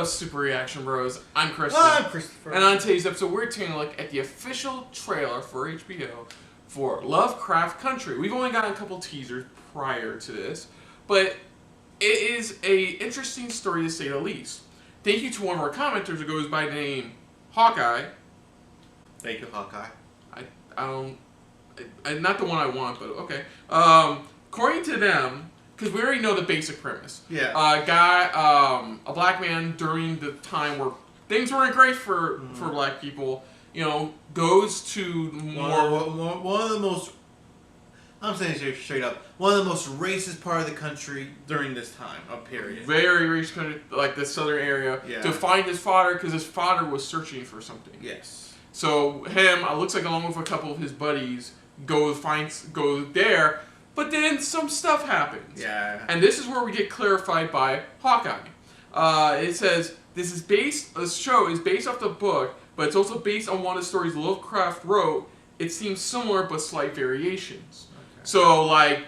up, Super Reaction Bros? I'm Kristen. I'm Christopher. And on today's episode, we're taking a look at the official trailer for HBO for Lovecraft Country. We've only gotten a couple teasers prior to this, but it is a interesting story to say the least. Thank you to one of our commenters who goes by the name Hawkeye. Thank you, Hawkeye. Not the one I want, but okay. According to them, because we already know the basic premise. Yeah. A black man during the time where things weren't great for black people, goes to one of the most. I'm saying it straight up. One of the most racist part of the country during this time, a period. Very racist country, like the southern area, to find his father because his father was searching for something. Yes. So him, looks like along with a couple of his buddies, go there. But then some stuff happens. Yeah. And this is where we get clarified by Hawkeye. It says, this show is based off the book, but it's also based on one of the stories Lovecraft wrote. It seems similar, but slight variations. Okay. So, like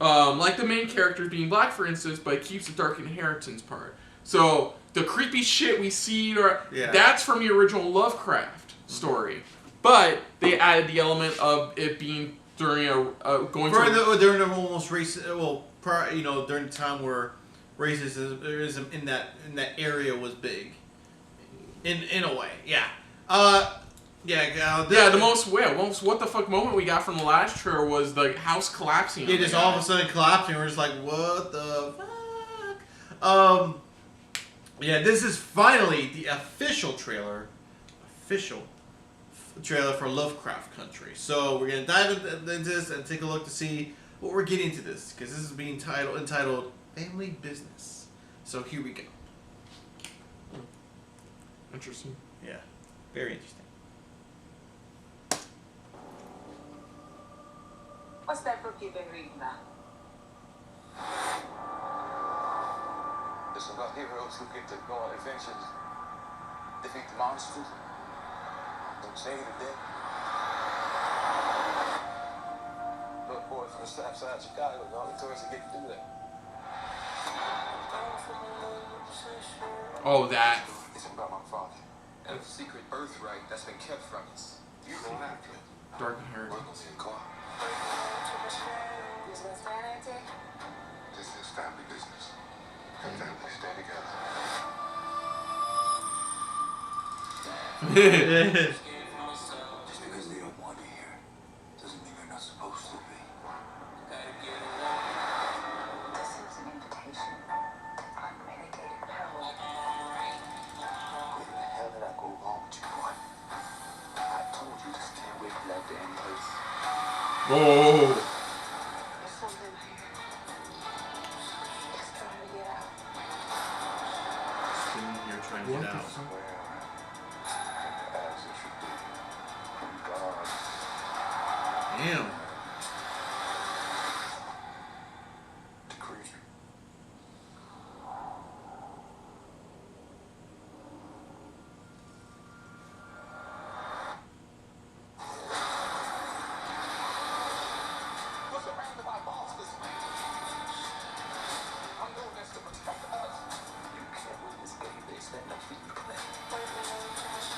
the main character being black, for instance, but it keeps the dark inheritance part. So, the creepy shit we see, that's from the original Lovecraft story. But they added the element of it being during during the almost racist, during the time where racism in that area was big, in a way, the most what the fuck moment we got from the last trailer was the house collapsing. Yeah, just all of a sudden collapsing. We're just like, what the fuck? This is finally the official trailer for Lovecraft Country. So we're gonna dive into this and take a look to see what we're getting to this, because this is being entitled Family Business. So here we go. Interesting. Yeah, very interesting. What's that book you've been reading now? It's about heroes who get to go on adventures, defeat the monsters, and save the dead. Little boy from the south side of Chicago, the only tourists that get to do that. Oh, that. It's about my father and a secret birthright that's been kept from us. You don't have to. Dark inheritance. This is family business. Families stay together. Just because they don't want to hear doesn't mean they're not supposed to be. This is an invitation to unmitigated power. Where the hell did I go wrong with you, boy? I told you to stay away from that damn place. Whoa. There's something here. It's trying to get out. Sitting here trying to get out. As it should be. God. Damn. Decree. We're surrounded by monsters, man. I'm doing this to protect us. You can't win this game. They stand up for you, Clay. This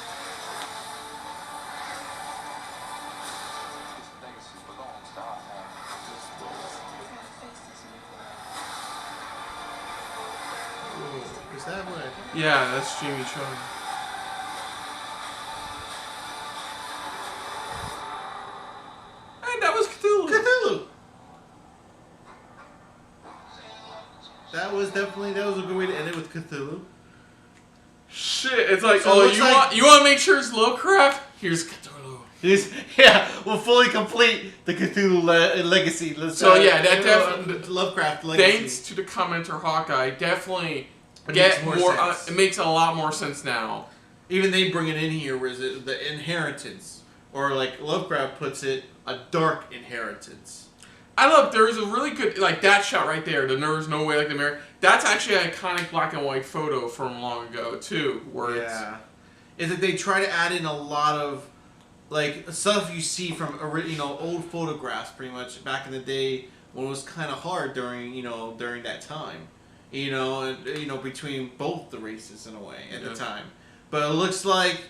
legacy belongs to our family. Is that what? Yeah, that's Jamie Chung. And that was Cthulhu. Cthulhu. That was a good way to end it with Cthulhu. Shit, it's like, So you want to make sure it's Lovecraft? Here's Cthulhu. We'll fully complete the Cthulhu legacy. That definitely Lovecraft legacy. Thanks to the commenter Hawkeye, definitely Makes more sense. It makes a lot more sense now. Even they bring it in here, whereas the inheritance, or like Lovecraft puts it, a dark inheritance. There is a really good, that shot right there, there's no way like the American. That's actually an iconic black and white photo from long ago, too. Is that they try to add in a lot of, stuff you see from, old photographs, pretty much, back in the day, when it was kind of hard during that time. and between both the races in a way at the time. But it looks like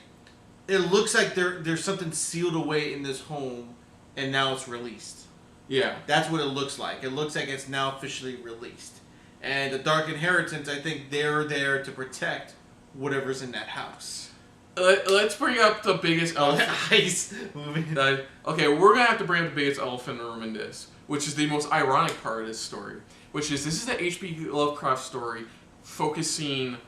there's something sealed away in this home, and now it's released. Yeah, that's what it looks like. It looks like it's now officially released. And the Dark Inheritance, I think they're there to protect whatever's in that house. Let's bring up the biggest elephant. Nice movie. Okay, we're gonna have to bring up the biggest elephant in the room in this, which is the most ironic part of this story. Which is, this is the H.P. Lovecraft story, focusing,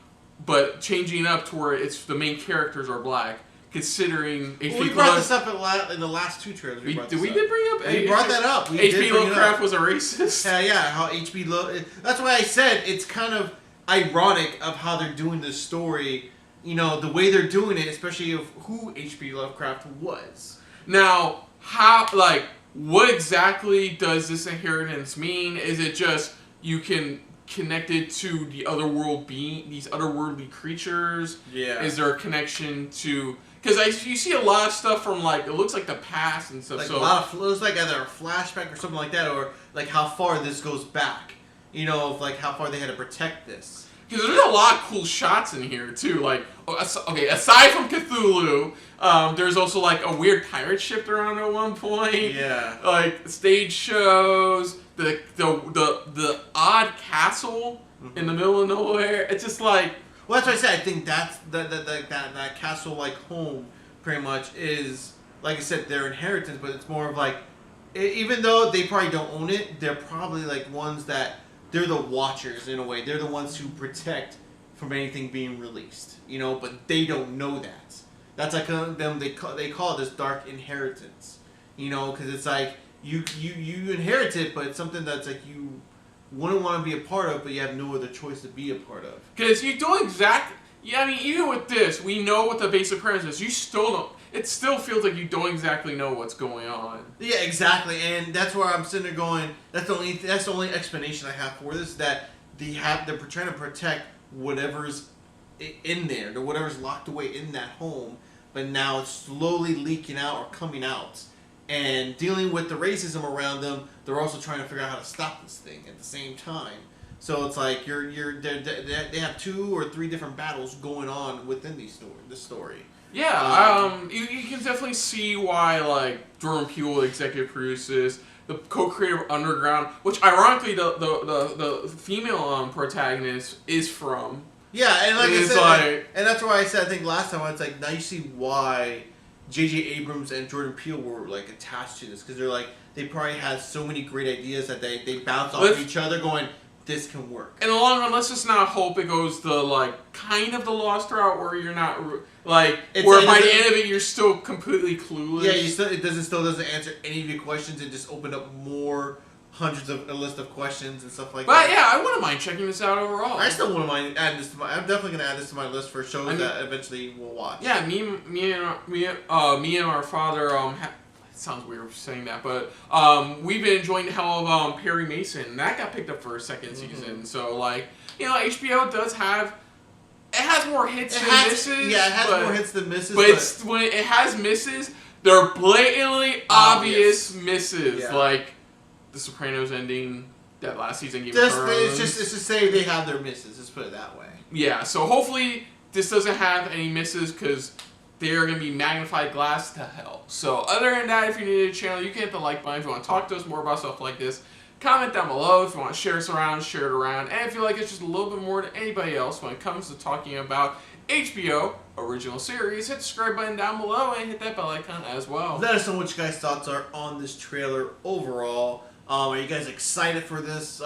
but changing up to where it's the main characters are black. Considering H.P. We brought this up in the last 2 trailers. We did bring up? We brought that up. H.P. Lovecraft was a racist. Yeah. How H.P. That's why I said it's kind of ironic of how they're doing this story. The way they're doing it, especially of who H.P. Lovecraft was. Now, what exactly does this inheritance mean? Is it just you can connect it to the these otherworldly creatures? Yeah. Is there a connection to? Because you see a lot of stuff from it looks like the past and stuff. Like a lot of looks like either a flashback or something like that, or like how far this goes back. Of how far they had to protect this. Because there's a lot of cool shots in here too. Aside from Cthulhu, there's also a weird pirate ship around at one point. Yeah. Stage shows, the odd castle in the middle of nowhere. It's just Well, that's what I said. I think that's that castle-like home pretty much is, like I said, their inheritance, but it's more of even though they probably don't own it, they're probably ones that they're the watchers in a way. They're the ones who protect from anything being released, but they don't know that. That's them. They call it this dark inheritance, because it's you inherit it, but it's something that's you wouldn't want to be a part of, but you have no other choice to be a part of. Because you don't exactly... Yeah, I mean, even with this, we know what the basic premise is. You still don't... It still feels like you don't exactly know what's going on. Yeah, exactly, and that's where I'm sitting there going, that's the only explanation I have for this, that they're trying to protect whatever's in there, or whatever's locked away in that home, but now it's slowly leaking out or coming out. And dealing with the racism around them, they're also trying to figure out how to stop this thing at the same time. So it's they have 2 or 3 different battles going on within this story. Yeah, you can definitely see why Jordan Peele executive produces, the co-creator of Underground, which ironically the female protagonist is from. Yeah, and I said, and that's why I said I think last time it's now you see why J.J. Abrams and Jordan Peele were attached to this, because they probably had so many great ideas that they bounce off each other, going, this can work. In the long run, let's just not hope it goes the kind of the Lost route where you're not where by the end of it you're still completely clueless. Yeah, it still doesn't answer any of your questions. It just opened up more hundreds of a list of questions and stuff like that. But yeah, I wouldn't mind checking this out overall. I still wouldn't mind adding this to I'm definitely gonna add this to my list for shows that eventually we'll watch. Yeah, me and our father it sounds weird saying that, but we've been enjoying the hell of Perry Mason. That got picked up for a second season. So HBO does have. It has more hits than misses. Yeah, it has more hits than misses. But when it has misses, they're blatantly obvious misses. Yeah. The Sopranos ending, that last season Game of Thrones. It's just to say they have their misses. Let's put it that way. Yeah, so hopefully this doesn't have any misses, because they are going to be magnified glass to hell. So other than that, if you're new to the channel, you can hit the like button if you want to talk to us more about stuff like this. Comment down below if you want to share us around, share it around. And if you like it's just a little bit more than anybody else when it comes to talking about HBO original series, hit the subscribe button down below and hit that bell icon as well. Let us know what you guys' thoughts are on this trailer overall. Are you guys excited for this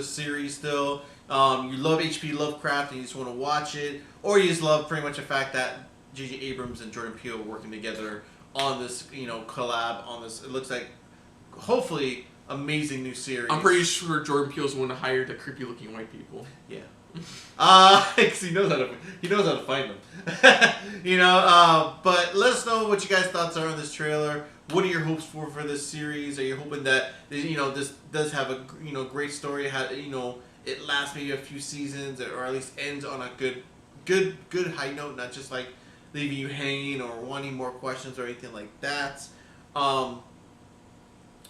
series still? You love H.P. Lovecraft and you just want to watch it, or you just love pretty much the fact that J.J. Abrams and Jordan Peele are working together on this, collab on this. It looks like, hopefully, amazing new series. I'm pretty sure Jordan Peele's the one to hire the creepy-looking white people. Yeah. Because he knows how to find them. But let us know what you guys' thoughts are on this trailer. What are your hopes for this series? Are you hoping that this does have a great story? It lasts maybe a few seasons, or at least ends on a good high note, not just leaving you hanging or wanting more questions or anything like that.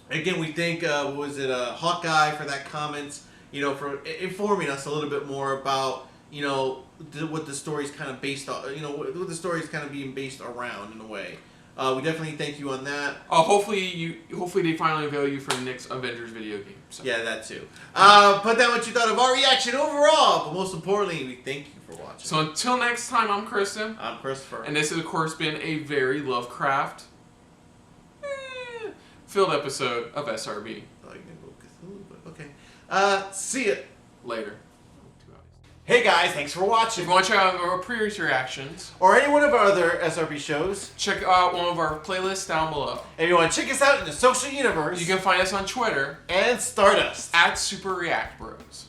Again, we thank Hawkeye for that comments. for informing us a little bit more about, what the story's kind of based on, what the story's kind of being based around in a way. We definitely thank you on that. Hopefully they finally avail you for the next Avengers video game. So. Yeah, that too. Put down what you thought of our reaction overall, but most importantly, we thank you for watching. So until next time, I'm Kristen. I'm Christopher. And this has, of course, been a very Lovecraft filled episode of SRB. Okay. See ya. Later. Hey guys, thanks for watching. If you want to check out our previous reactions, or any one of our other SRB shows, check out one of our playlists down below. If you want to check us out in the social universe, you can find us on Twitter and Stardust @SuperReactBros.